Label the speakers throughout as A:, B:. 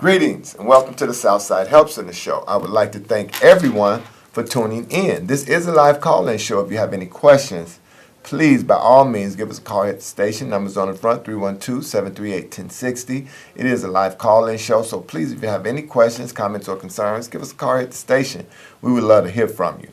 A: Greetings and welcome to the Southside Help Center show. I would like to thank everyone for tuning in. This is a live call-in show. If you have any questions, please, by all means, give us a call at the station. Numbers on the front, 312-738-1060. It is a live call-in show, so please, if you have any questions, comments, or concerns, give us a call at the station. We would love to hear from you.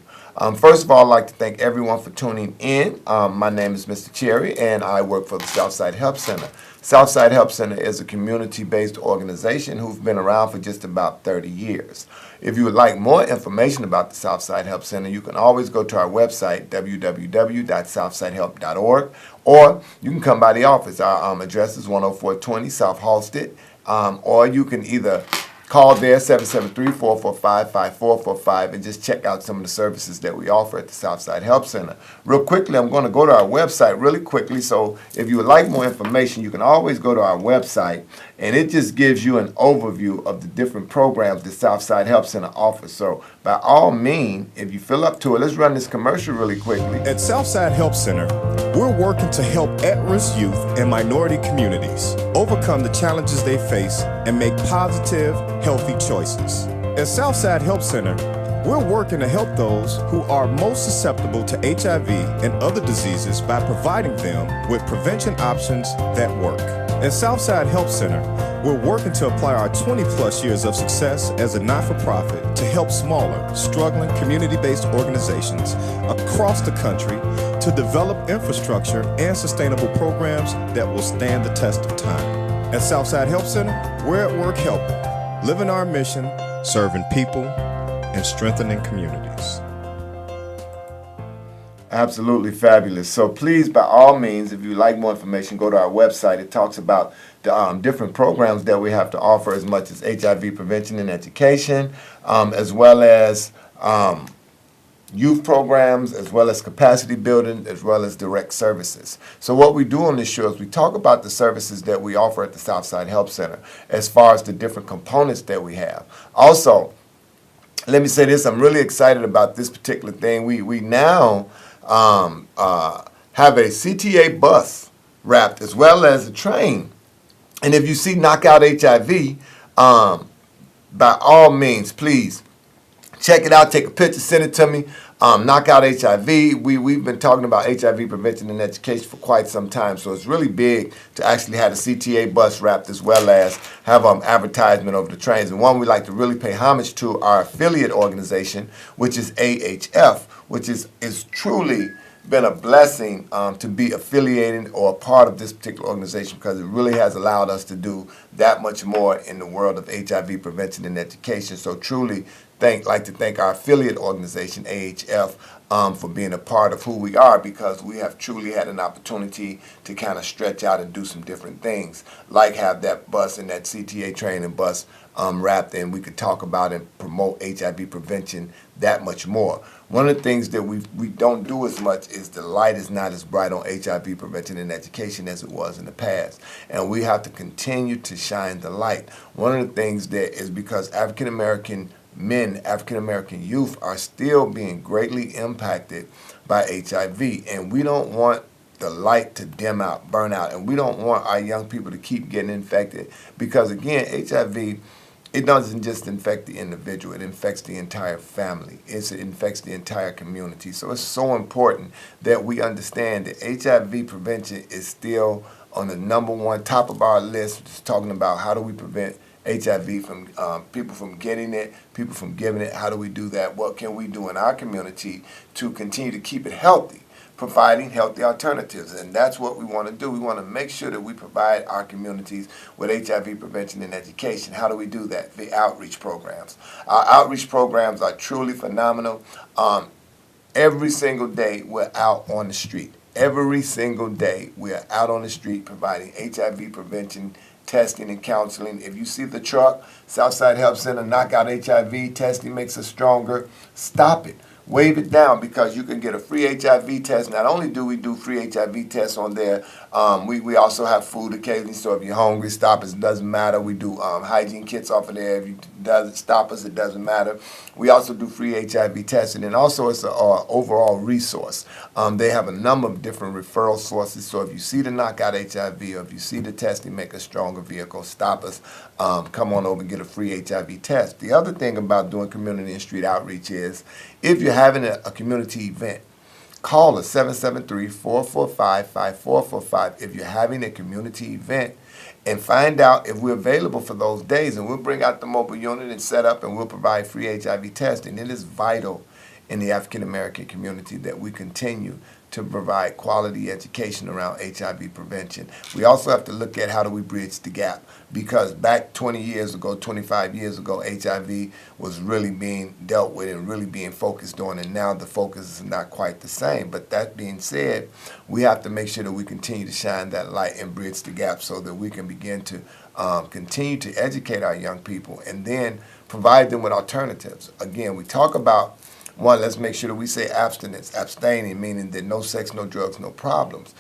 A: First of all, I'd like to thank everyone for tuning in. My name is Mr. Cherry, and I work for the Southside Help Center. Southside Help Center is a community-based organization who's been around for just about 30 years. If you would like more information about the Southside Help Center, you can always go to our website, www.southsidehelp.org, or you can come by the office. Our address is 10420 South Halsted, or you can either call there, 773-445-5445, and just check out some of the services that we offer at the Southside Help Center. Real quickly, I'm going to go to our website really quickly, so if you would like more information, you can always go to our website, and it just gives you an overview of the different programs the Southside Help Center offers. So by all means, if you feel up to it, let's run this commercial really quickly.
B: At Southside Help Center, we're working to help at-risk youth and minority communities overcome the challenges they face and make positive, healthy choices. At Southside Help Center, we're working to help those who are most susceptible to HIV and other diseases by providing them with prevention options that work. At Southside Help Center, we're working to apply our 20-plus years of success as a not-for-profit to help smaller, struggling, community-based organizations across the country to develop infrastructure and sustainable programs that will stand the test of time. At Southside Help Center, we're at work helping, living our mission, serving people, and strengthening communities.
A: Absolutely fabulous. So please, by all means, if you'd like more information, go to our website. It talks about the different programs that we have to offer, as much as HIV prevention and education, as well as youth programs, as well as capacity building, as well as direct services. So what we do on this show is we talk about the services that we offer at the Southside Help Center as far as the different components that we have. Also, let me say this, I'm really excited about this particular thing. We now have a CTA bus wrapped as well as a train. And if you see Knockout HIV, by all means, please check it out, take a picture, send it to me. Knockout HIV, we've been talking about HIV prevention and education for quite some time, so it's really big to actually have the CTA bus wrapped as well as have advertisement over the trains. And one we like to really pay homage to our affiliate organization, which is AHF, which is truly been a blessing to be affiliated or a part of this particular organization, because it really has allowed us to do that much more in the world of HIV prevention and education. So truly like to thank our affiliate organization, AHF, for being a part of who we are, because we have truly had an opportunity to kind of stretch out and do some different things, like have that bus and that CTA train and bus wrapped in. We could talk about and promote HIV prevention that much more. One of the things that we don't do as much is the light is not as bright on HIV prevention and education as it was in the past. And we have to continue to shine the light. One of the things that is because African American men, African American youth are still being greatly impacted by HIV, and we don't want the light to dim out, burn out, and we don't want our young people to keep getting infected, because again, HIV, it doesn't just infect the individual, it infects the entire family. It infects the entire community. So it's so important that we understand that HIV prevention is still on the #1 top of our list, just talking about how do we prevent HIV from people from getting it, people from giving it. How do we do that? What can we do in our community to continue to keep it healthy, providing healthy alternatives? And that's what we want to do. We want to make sure that we provide our communities with HIV prevention and education. How do we do that? The outreach programs. Our outreach programs are truly phenomenal. Every single day we're out on the street. Every single day we're out on the street providing HIV prevention, testing, and counseling. If you see the truck, Southside Help Center, Knockout HIV, testing makes us stronger, stop it. Wave it down, because you can get a free HIV test. Not only do we do free HIV tests on there, we also have food occasionally, so if you're hungry, stop us, it doesn't matter. We do hygiene kits off of there. If you doesn't stop us, it doesn't matter. We also do free HIV testing, and also it's an overall resource. They have a number of different referral sources, so if you see the Knockout HIV or if you see the testing make a stronger vehicle, stop us. come on over and get a free HIV test. The other thing about doing community and street outreach is if you're having a community event, call us 773-445-5445 if you're having a community event, and find out if we're available for those days, and we'll bring out the mobile unit and set up, and we'll provide free HIV testing. It is vital in the African American community that we continue to provide quality education around HIV prevention. We also have to look at how do we bridge the gap, because back 20 years ago, 25 years ago, HIV was really being dealt with and really being focused on, and now the focus is not quite the same. But that being said, we have to make sure that we continue to shine that light and bridge the gap so that we can begin to continue to educate our young people and then provide them with alternatives. Again, we talk about one, let's make sure that we say abstinence, abstaining, meaning that no sex, no drugs, no problems.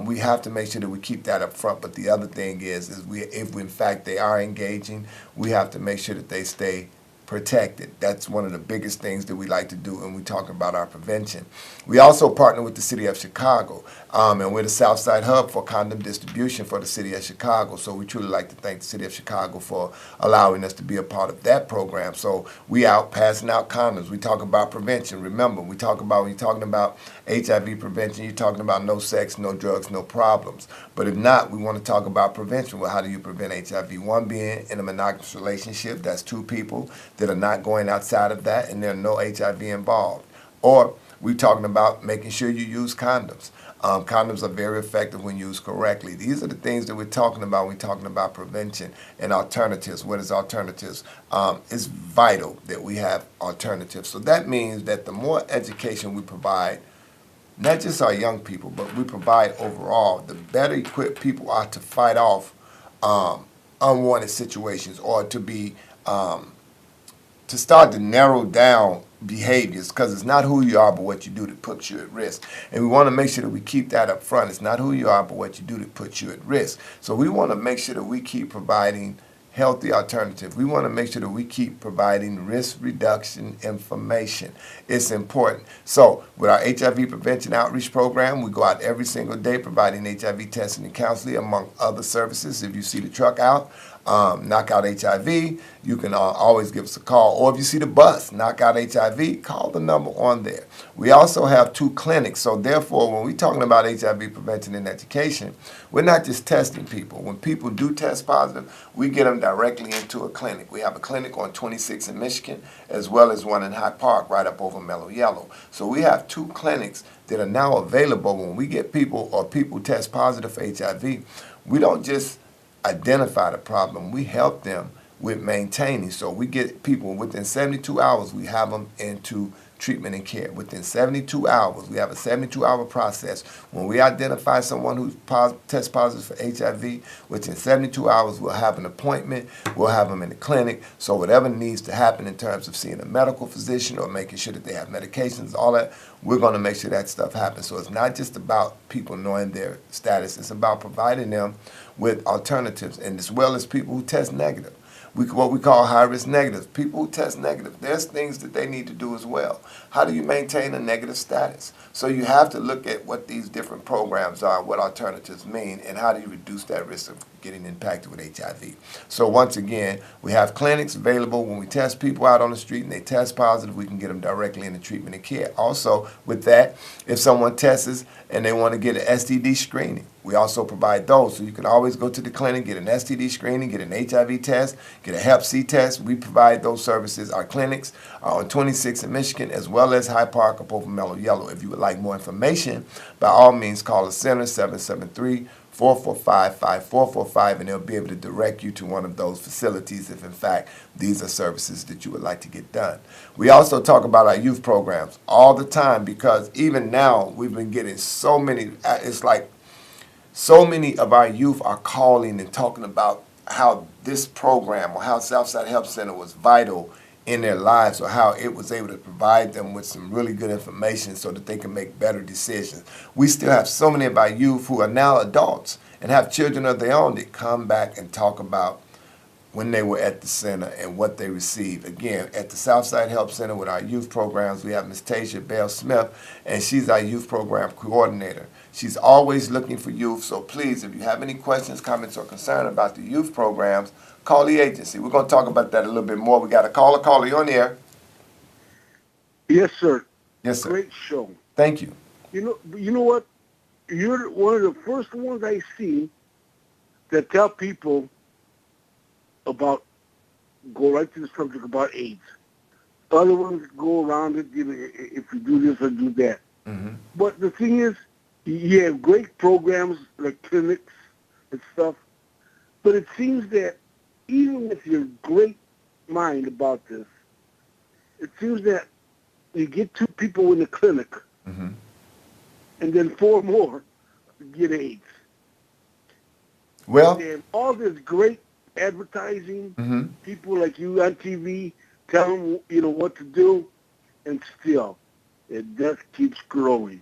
A: We have to make sure that we keep that up front. But the other thing is if in fact they are engaging, we have to make sure that they stay protected. That's one of the biggest things that we like to do when we talk about our prevention. We also partner with the City of Chicago, and we're the Southside hub for condom distribution for the City of Chicago. So we truly like to thank the City of Chicago for allowing us to be a part of that program. So we out passing out condoms. We talk about prevention. Remember, when you're talking about HIV prevention, you're talking about no sex, no drugs, no problems. But if not, we want to talk about prevention. Well, how do you prevent HIV? One, being in a monogamous relationship, that's two people that are not going outside of that, and there's no HIV involved. Or we're talking about making sure you use condoms. Condoms are very effective when used correctly. These are the things that we're talking about when we're talking about prevention and alternatives. What is alternatives? It's vital that we have alternatives. So that means that the more education we provide, not just our young people, but we provide overall, the better equipped people are to fight off unwanted situations, or to be to start to narrow down behaviors, because it's not who you are but what you do that puts you at risk. And we want to make sure that we keep that up front. It's not who you are but what you do that puts you at risk. So we want to make sure that we keep providing healthy alternatives. We want to make sure that we keep providing risk reduction information. It's important. So with our HIV prevention outreach program, we go out every single day providing HIV testing and counseling, among other services. If you see the truck out, Knockout HIV, you can always give us a call. Or if you see the bus, Knockout HIV, call the number on there. We also have 2 clinics. So therefore, when we're talking about HIV prevention and education, we're not just testing people. When people do test positive, we get them directly into a clinic. We have a clinic on 26 in Michigan, as well as one in Hyde Park, right up over Mellow Yellow. So we have 2 clinics that are now available. When we get people, or people test positive for HIV, we don't just identify the problem, we help them with maintaining. So we get people within 72 hours, we have them into treatment and care. Within 72 hours, we have a 72-hour process. When we identify someone who tests positive for HIV, within 72 hours, we'll have an appointment, we'll have them in the clinic. So whatever needs to happen in terms of seeing a medical physician or making sure that they have medications, all that, we're going to make sure that stuff happens. So it's not just about people knowing their status, it's about providing them with alternatives, and as well as people who test negative. What we call high-risk negative. People who test negative, there's things that they need to do as well. How do you maintain a negative status? So you have to look at what these different programs are, what alternatives mean, and how do you reduce that risk of getting impacted with HIV. So once again, we have clinics available. When we test people out on the street and they test positive, we can get them directly into treatment and care. Also, with that, if someone tests and they want to get an STD screening, we also provide those. So you can always go to the clinic, get an STD screening, get an HIV test, get a Hep C test. We provide those services. Our clinics are on 26 in Michigan, as well as Hyde Park up over Mellow Yellow. If you would like more information, by all means, call the center, 773-445-5445, and they'll be able to direct you to one of those facilities if, in fact, these are services that you would like to get done. We also talk about our youth programs all the time, because even now we've been getting so many, it's like so many of our youth are calling and talking about how this program or how Southside Health Center was vital in their lives, or how it was able to provide them with some really good information so that they can make better decisions. We still have so many of our youth who are now adults and have children of their own that come back and talk about when they were at the center and what they received. Again, at the Southside Help Center with our youth programs, we have Ms. Tasia Bell Smith, and she's our youth program coordinator. She's always looking for youth, so please, if you have any questions, comments, or concern about the youth programs, call the agency. We're going to talk about that a little bit more. We got a caller. Caller, you on the air?
C: Yes, sir.
A: Yes, sir.
C: Great show.
A: Thank you.
C: You know what? You're one of the first ones I see that tell people about, go right to the subject about AIDS. Other ones go around it, if you do this or do that.
A: Mm-hmm.
C: But the thing is, you have great programs like clinics and stuff, but it seems that even with your great mind about this, it seems that you get 2 people in the clinic,
A: Mm-hmm.
C: and then 4 more get AIDS.
A: Well,
C: And all this great advertising,
A: mm-hmm.
C: people like you on TV tell them, what to do, and still, it just keeps growing.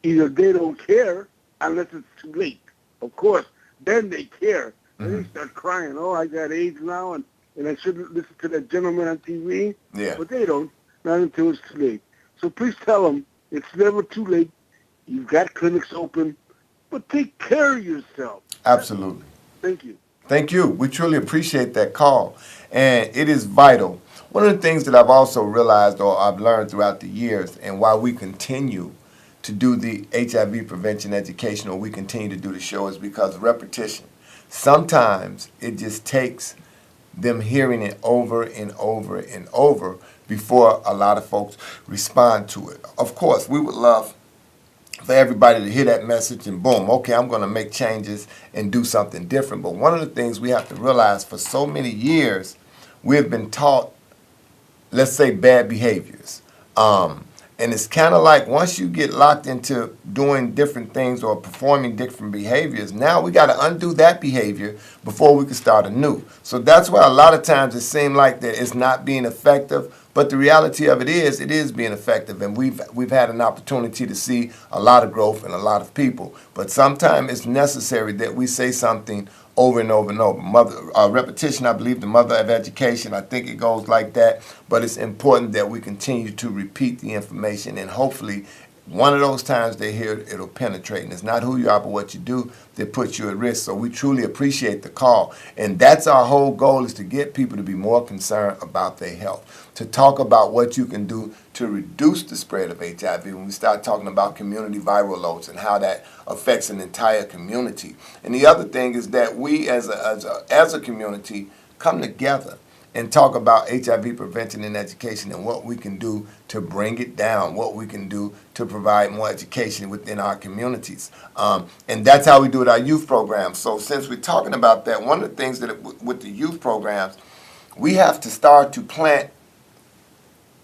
C: Either they don't care unless it's too late. Of course, then they care. Then they start crying, oh, I got AIDS now, and I shouldn't listen to that gentleman on TV.
A: Yeah.
C: But they don't, not until it's too late. So please tell them it's never too late. You've got clinics open, but take care of yourself.
A: Absolutely.
C: Thank you.
A: Thank you. We truly appreciate that call. And it is vital. One of the things that I've also realized or I've learned throughout the years and why we continue to do the HIV prevention education or we continue to do the show is because of repetition. Sometimes it just takes them hearing it over and over and over before a lot of folks respond to it. Of course, we would love for everybody to hear that message and boom, okay, I'm going to make changes and do something different. But one of the things we have to realize, for so many years, we have been taught, let's say, bad behaviors. And it's kind of like once you get locked into doing different things or performing different behaviors, now we got to undo that behavior before we can start anew. So that's why a lot of times it seems like that it's not being effective. But the reality of it is being effective, and we've had an opportunity to see a lot of growth in a lot of people. But sometimes it's necessary that we say something over and over and over. Repetition, I believe, the mother of education. I think it goes like that. But it's important that we continue to repeat the information, and hopefully one of those times they hear it, it'll penetrate. And it's not who you are, but what you do that puts you at risk. So we truly appreciate the call. And that's our whole goal, is to get people to be more concerned about their health, to talk about what you can do to reduce the spread of HIV. When we start talking about community viral loads and how that affects an entire community. And the other thing is that we as a community come together and talk about HIV prevention and education and what we can do to bring it down, what we can do to provide more education within our communities. And that's how we do it, our youth programs. So since we're talking about that, one of the things that with the youth programs, we have to start to plant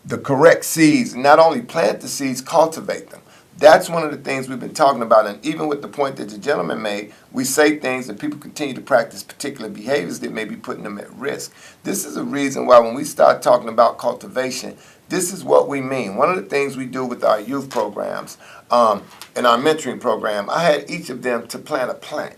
A: the correct seeds. Not only plant the seeds, cultivate them. That's one of the things we've been talking about. And even with the point that the gentleman made, we say things and people continue to practice particular behaviors that may be putting them at risk. This is a reason why when we start talking about cultivation, this is what we mean. One of the things we do with our youth programs and our mentoring program, I had each of them to plant a plant.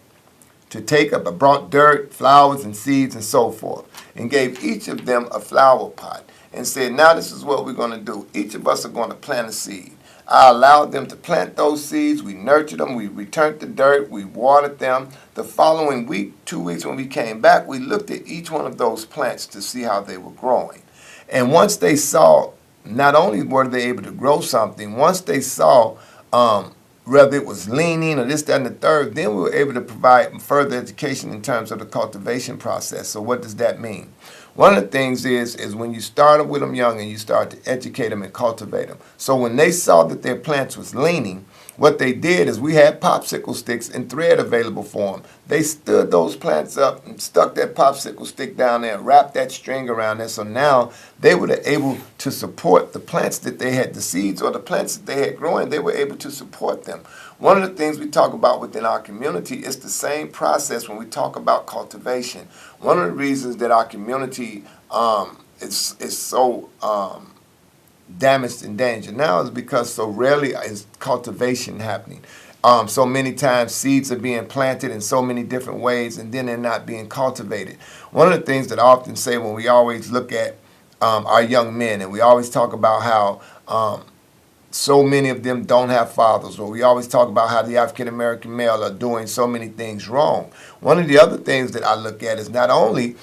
A: To take up, I brought dirt, flowers, and seeds and so forth, and gave each of them a flower pot and said, now this is what we're going to do. Each of us are going to plant a seed. I allowed them to plant those seeds. We nurtured them. We returned the dirt. We watered them. The following week, 2 weeks when we came back, we looked at each one of those plants to see how they were growing. And once they saw, not only were they able to grow something, once they saw whether it was leaning or this, that, and the third, then we were able to provide further education in terms of the cultivation process. So what does that mean? One of the things is when you started with them young and you start to educate them and cultivate them. So when they saw that their plants was leaning, what they did is we had popsicle sticks and thread available for them. They stood those plants up and stuck that popsicle stick down there and wrapped that string around there. So now they were able to support the plants that they had, the seeds or the plants that they had growing, they were able to support them. One of the things we talk about within our community is the same process when we talk about cultivation. One of the reasons that our community is so damaged and dangerous now is because so rarely is cultivation happening. So many times seeds are being planted in so many different ways, and then they're not being cultivated. One of the things that I often say when we always look at our young men, and we always talk about how so many of them don't have fathers, or we always talk about how the African American male are doing so many things wrong. One of the other things that I look at is not only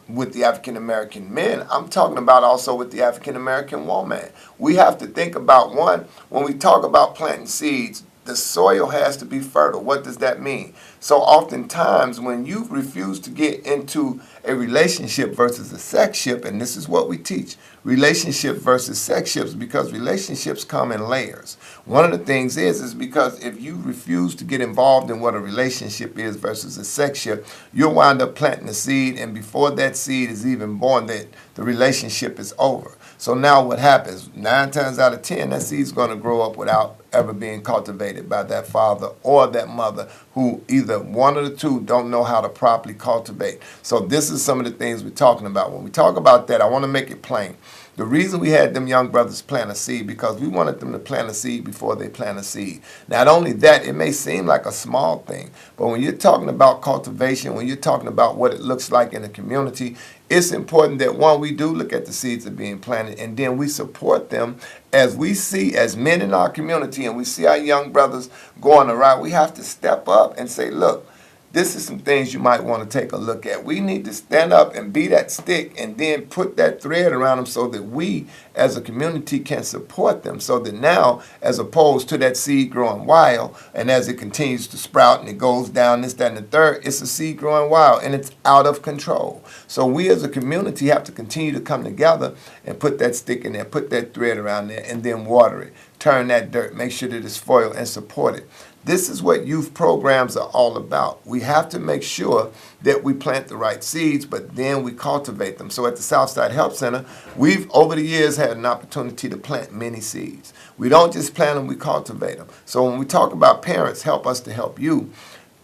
A: with the African American men, I'm talking about also with the African American woman. We have to think about, one, when we talk about planting seeds, the soil has to be fertile. What does that mean? So oftentimes when you refuse to get into a relationship versus a sexship, and this is what we teach, relationship versus sexships, because relationships come in layers. One of the things is because if you refuse to get involved in what a relationship is versus a sexship, you'll wind up planting a seed, and before that seed is even born, that the relationship is over. So now what happens? 9 times out of 10, that seed's going to grow up without ever being cultivated by that father or that mother, who either one of the two don't know how to properly cultivate. So this is some of the things we're talking about. When we talk about that, I want to make it plain. The reason we had them young brothers plant a seed, because we wanted them to plant a seed before they plant a seed. Not only that, it may seem like a small thing, but when you're talking about cultivation, when you're talking about what it looks like in a community, it's important that, one, we do look at the seeds that are being planted, and then we support them as we see, as men in our community, and we see our young brothers going around. We have to step up and say, look, this is some things you might want to take a look at. We need to stand up and be that stick and then put that thread around them so that we as a community can support them, so that now, as opposed to that seed growing wild, and as it continues to sprout and it goes down, this, that, and the third, it's a seed growing wild and it's out of control. So we as a community have to continue to come together and put that stick in there, put that thread around there, and then water it, turn that dirt, make sure that it's foiled, and support it. This is what youth programs are all about. We have to make sure that we plant the right seeds, but then we cultivate them. So at the Southside Help Center, we've over the years had an opportunity to plant many seeds. We don't just plant them, we cultivate them. So when we talk about parents, help us to help you,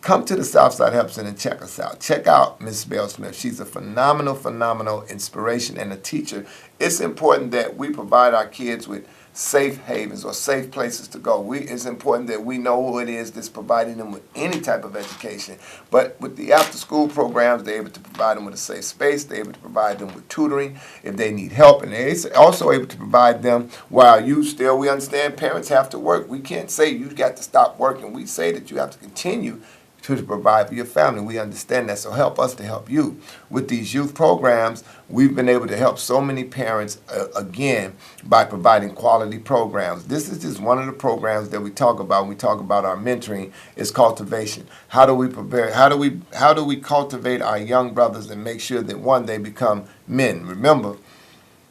A: come to the Southside Help Center and check us out. Check out Ms. Bell Smith. She's a phenomenal inspiration and a teacher. It's important that we provide our kids with safe havens or safe places to go. It's important that we know who it is that's providing them with any type of education. But with the after-school programs, they're able to provide them with a safe space. They're able to provide them with tutoring if they need help. And they're also able to provide them while we understand parents have to work. We can't say you got to stop working. We say that you have to continue to provide for your family. We understand that, so help us to help you. With these youth programs, we've been able to help so many parents, again, by providing quality programs. This is just one of the programs that we talk about when we talk about our mentoring, is cultivation. How do we prepare, how do we cultivate our young brothers and make sure that, one, they become men? Remember,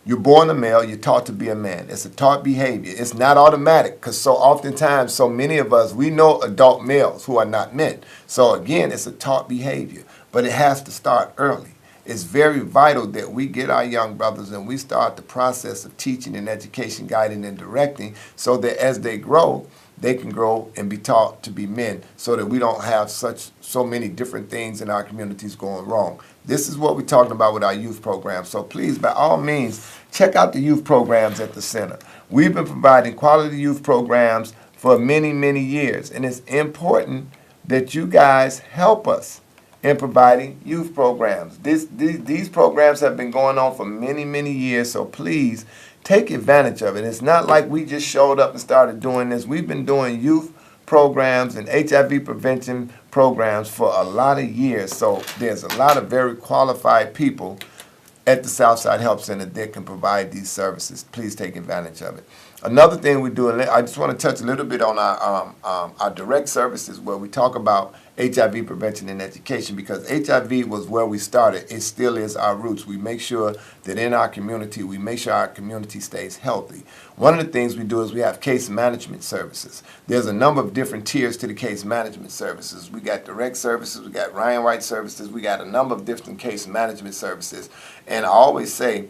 A: you're born a male, you're taught to be a man. It's a taught behavior. It's not automatic, because so oftentimes, so many of us, we know adult males who are not men. So again, it's a taught behavior, but it has to start early. It's very vital that we get our young brothers and we start the process of teaching and education, guiding and directing, so that as they grow, they can grow and be taught to be men, so that we don't have so many different things in our communities going wrong. This is what we're talking about with our youth programs. So please, by all means, check out the youth programs at the center. We've been providing quality youth programs for many, many years, and it's important that you guys help us in providing youth programs. These programs have been going on for many, many years, so please take advantage of it. It's not like we just showed up and started doing this. We've been doing youth programs and HIV prevention programs for a lot of years, so there's a lot of very qualified people at the Southside Help Center that can provide these services. Please take advantage of it. Another thing we do, and I just want to touch a little bit on our direct services, where we talk about HIV prevention and education, because HIV was where we started. It still is our roots. We make sure that in our community, we make sure our community stays healthy. One of the things we do is we have case management services. There's a number of different tiers to the case management services. We got direct services, we got Ryan White services, we got a number of different case management services. And I always say,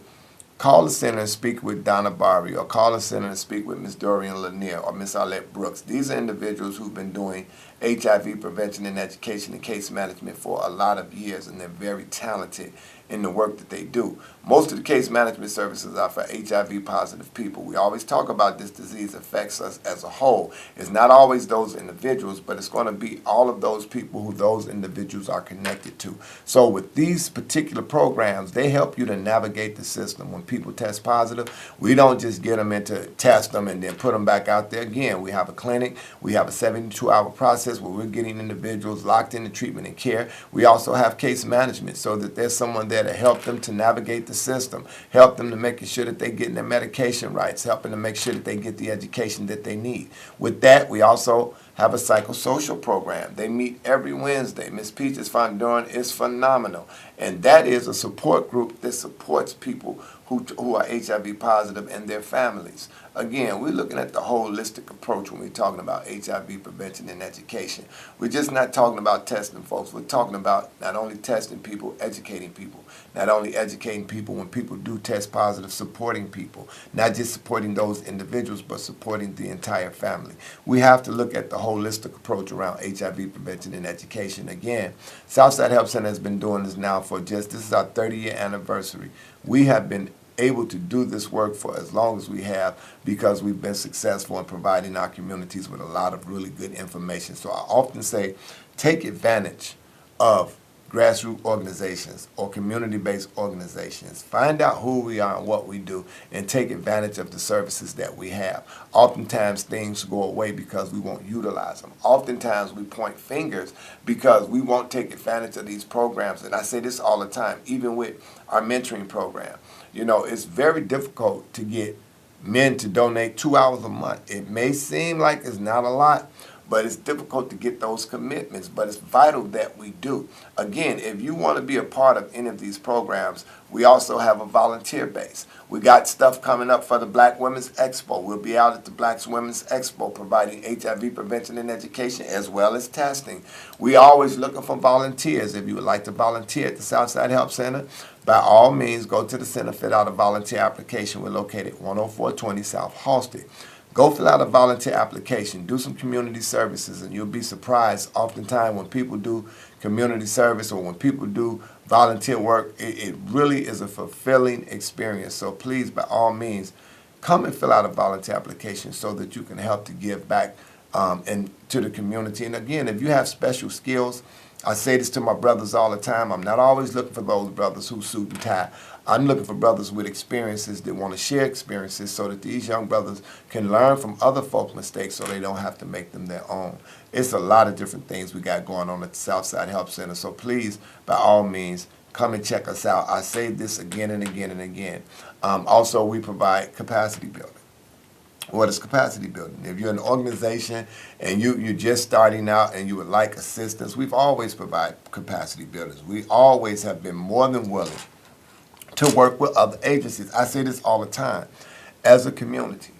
A: call the center and speak with Donna Barbie, or call the center and speak with Ms. Dorian Lanier or Ms. Arlette Brooks. These are individuals who've been doing HIV prevention and education and case management for a lot of years, and they're very talented in the work that they do. Most of the case management services are for HIV positive people. We always talk about this disease affects us as a whole. It's not always those individuals, but it's going to be all of those people who those individuals are connected to. So with these particular programs, they help you to navigate the system. When people test positive, we don't just get them into test them and then put them back out there again. We have a clinic. We have a 72-hour process where we're getting individuals locked into treatment and care. We also have case management so that there's someone there to help them to navigate the system, help them to making sure that they're getting their medication rights, helping to make sure that they get the education that they need. With that, we also have a psychosocial program. They meet every Wednesday. Miss Peaches Fonduran is phenomenal. And that is a support group that supports people who are HIV positive and their families. Again, we're looking at the holistic approach when we're talking about HIV prevention and education. We're just not talking about testing folks. We're talking about not only testing people, educating people. Not only educating people when people do test positive, supporting people. Not just supporting those individuals, but supporting the entire family. We have to look at the holistic approach around HIV prevention and education. Again, Southside Health Center has been doing this now for this is our 30-year anniversary. We have been able to do this work for as long as we have because we've been successful in providing our communities with a lot of really good information. So I often say, take advantage of grassroots organizations or community-based organizations. Find out who we are and what we do and take advantage of the services that we have. Oftentimes things go away because we won't utilize them. Oftentimes we point fingers because we won't take advantage of these programs. And I say this all the time, even with our mentoring program. You know, it's very difficult to get men to donate 2 hours a month. It may seem like it's not a lot, but it's difficult to get those commitments. But it's vital that we do. Again, if you want to be a part of any of these programs, we also have a volunteer base. We got stuff coming up for the Black Women's Expo. We'll be out at the Black Women's Expo providing HIV prevention and education as well as testing. We always looking for volunteers. If you would like to volunteer at the Southside Health Center, by all means, go to the center, fill out a volunteer application. We're located at 10420 South Halsted. Go fill out a volunteer application, do some community services, and you'll be surprised oftentimes when people do community service or when people do volunteer work, it really is a fulfilling experience. So please, by all means, come and fill out a volunteer application so that you can help to give back and to the community. And again, if you have special skills, I say this to my brothers all the time, I'm not always looking for those brothers who suit and tie. I'm looking for brothers with experiences that want to share experiences so that these young brothers can learn from other folks' mistakes so they don't have to make them their own. It's a lot of different things we got going on at the Southside Health Center. So please, by all means, come and check us out. I say this again and again and again. Also, we provide capacity building. What is capacity building? If you're an organization and you're just starting out and you would like assistance, we've always provided capacity builders. We always have been more than willing to work with other agencies. I say this all the time. As a community,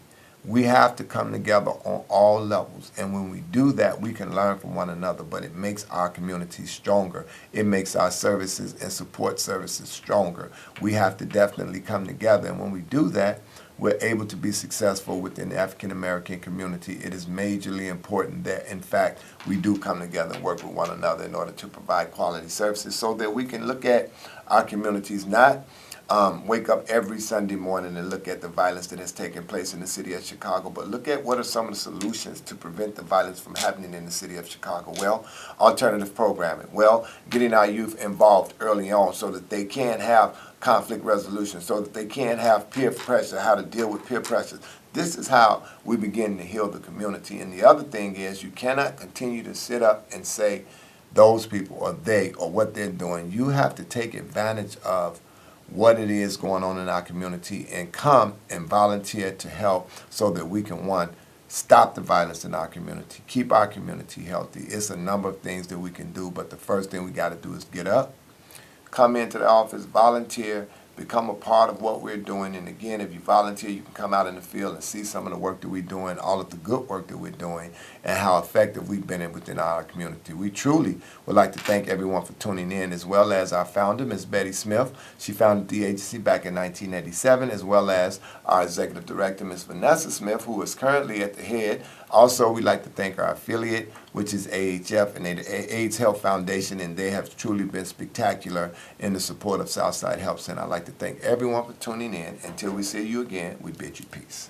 A: we have to come together on all levels. And when we do that, we can learn from one another, but it makes our community stronger. It makes our services and support services stronger. We have to definitely come together. And when we do that, we're able to be successful within the African American community. It is majorly important that, in fact, we do come together and work with one another in order to provide quality services so that we can look at our communities, not wake up every Sunday morning and look at the violence that has taken place in the city of Chicago, but look at what are some of the solutions to prevent the violence from happening in the city of Chicago. Well, alternative programming. Well, getting our youth involved early on so that they can have conflict resolution, so that they can have peer pressure, how to deal with peer pressure. This is how we begin to heal the community. And the other thing is you cannot continue to sit up and say those people or they or what they're doing. You have to take advantage of what it is going on in our community and come and volunteer to help so that we can, one, stop the violence in our community, keep our community healthy. It's a number of things that we can do, but the first thing we got to do is get up, come into the office, volunteer, become a part of what we're doing. And again, if you volunteer, you can come out in the field and see some of the work that we're doing, all of the good work that we're doing, and how effective we've been within our community. We truly would like to thank everyone for tuning in, as well as our founder, Ms. Betty Smith. She founded the agency back in 1987, as well as our executive director, Ms. Vanessa Smith, who is currently at the head Also, we'd like to thank our affiliate, which is AHF and the AIDS Health Foundation, and they have truly been spectacular in the support of Southside Health Center. I'd like to thank everyone for tuning in. Until we see you again, we bid you peace.